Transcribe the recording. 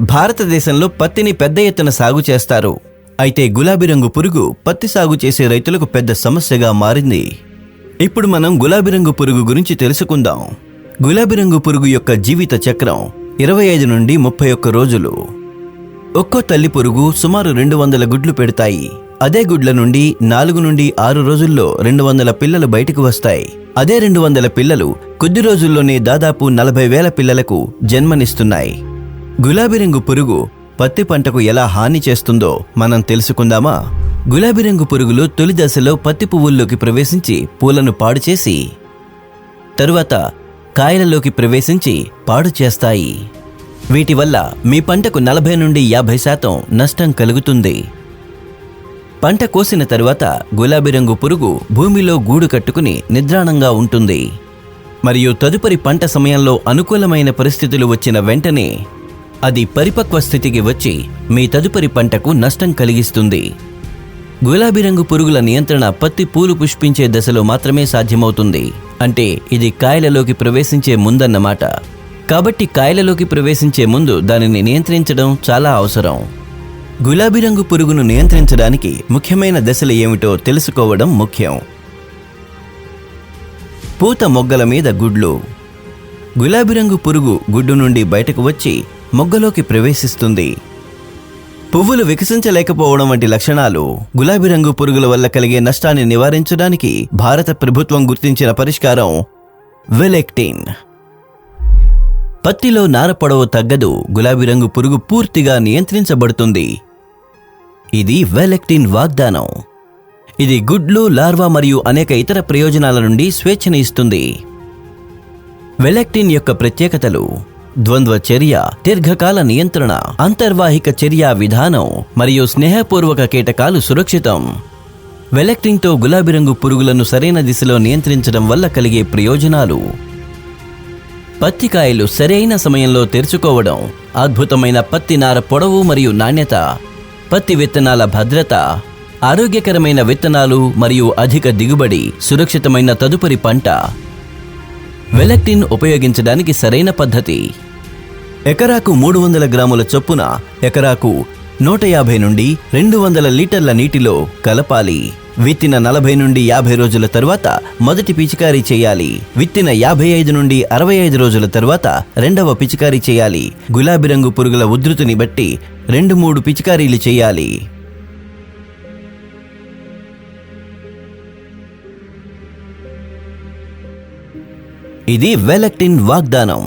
భారతదేశంలో పత్తిని పెద్ద ఎత్తున సాగు చేస్తారు. అయితే గులాబీ రంగు పురుగు పత్తి సాగు చేసే రైతులకు పెద్ద సమస్యగా మారింది. ఇప్పుడు మనం గులాబీ రంగు పురుగు గురించి తెలుసుకుందాం. గులాబీ రంగు పురుగు యొక్క జీవిత చక్రం 25 నుండి 31 రోజులు. ఒక్కో తల్లి పురుగు సుమారు 200 గుడ్లు పెడతాయి. అదే గుడ్ల నుండి 4 నుండి 6 రోజుల్లో 200 పిల్లలు బయటకు వస్తాయి. అదే 200 పిల్లలు కొద్ది రోజుల్లోనే దాదాపు 40,000 పిల్లలకు జన్మనిస్తున్నాయి. గులాబీ రంగు పురుగు పత్తి పంటకు ఎలా హాని చేస్తుందో మనం తెలుసుకుందామా? గులాబీ రంగు పురుగులు తొలి దశలో పత్తి పువ్వుల్లోకి ప్రవేశించి పూలను పాడు చేసి తరువాత కాయలలోకి ప్రవేశించి పాడు చేస్తాయి. వీటి వల్ల మీ పంటకు 40 నుండి 50% నష్టం కలుగుతుంది. పంట కోసిన తరువాత గులాబీ రంగు పురుగు భూమిలో గూడు కట్టుకుని నిద్రాణంగా ఉంటుంది. మరియు తదుపరి పంట సమయంలో అనుకూలమైన పరిస్థితులు వచ్చిన వెంటనే అది పరిపక్వ స్థితికి వచ్చి మీ తదుపరి పంటకు నష్టం కలిగిస్తుంది. గులాబీ రంగు పురుగుల నియంత్రణ పత్తి పూలు పుష్పించే దశలో మాత్రమే సాధ్యమవుతుంది. అంటే ఇది కాయలలోకి ప్రవేశించే ముందన్నమాట. కాబట్టి కాయలలోకి ప్రవేశించే ముందు దానిని నియంత్రించడం చాలా అవసరం. గులాబీ రంగు పురుగును నియంత్రించడానికి ముఖ్యమైన దశలు ఏమిటో తెలుసుకోవడం ముఖ్యం. పూత మొగ్గల మీద గుడ్లు. గులాబీ రంగు పురుగు గుడ్డు నుండి బయటకు వచ్చి మొగ్గలోకి ప్రవేశిస్తుంది. పువ్వులు వికసించలేకపోవడం వంటి లక్షణాలు గులాబీ రంగు పురుగుల వల్ల కలిగే నష్టాన్ని నివారించడానికి భారత ప్రభుత్వం గుర్తించిన పరిష్కారం వెలెక్టిన్. పత్తిలో నార పొడవు తగ్గదు. గులాబీ రంగు పురుగు పూర్తిగా నియంత్రించబడుతుంది. ఇది వెలెక్టిన్ వాగ్దానం. ఇది గుడ్లు, లార్వా మరియు అనేక ఇతర ప్రయోజనాల నుండి స్వేచ్ఛను ఇస్తుంది. వెలెక్టిన్ యొక్క ప్రత్యేకతలు: ద్వంద్వ చర్య, దీర్ఘకాల నియంత్రణ, అంతర్వాహిక చర్యా విధానం మరియు స్నేహపూర్వక కీటకాలు సురక్షితం. వెలెక్టిన్తో గులాబీ రంగు పురుగులను సరైన దిశలో నియంత్రించడం వల్ల కలిగే ప్రయోజనాలు: పత్తికాయలు సరైన సమయంలో తెరుచుకోవడం, అద్భుతమైన పత్తి నార పొడవు మరియు నాణ్యత, పత్తి విత్తనాల భద్రత, ఆరోగ్యకరమైన విత్తనాలు మరియు అధిక దిగుబడి, సురక్షితమైన తదుపరి పంట. వెలెక్టిన్ ఉపయోగించడానికి సరైన పద్ధతి: ఎకరాకు 300 గ్రాముల చొప్పున ఎకరాకు 150 నుండి 200 లీటర్ల నీటిలో కలపాలి. విత్తిన 40 నుండి 50 రోజుల తరువాత మొదటి పిచికారీ చేయాలి. విత్తిన 55 నుండి 65 రోజుల తరువాత రెండవ పిచికారీ చేయాలి. గులాబీ రంగు పురుగుల ఉధృతిని బట్టి 2-3 పిచికారీలు చేయాలి. ఇది వెలెక్టిన్ వాగ్దానం.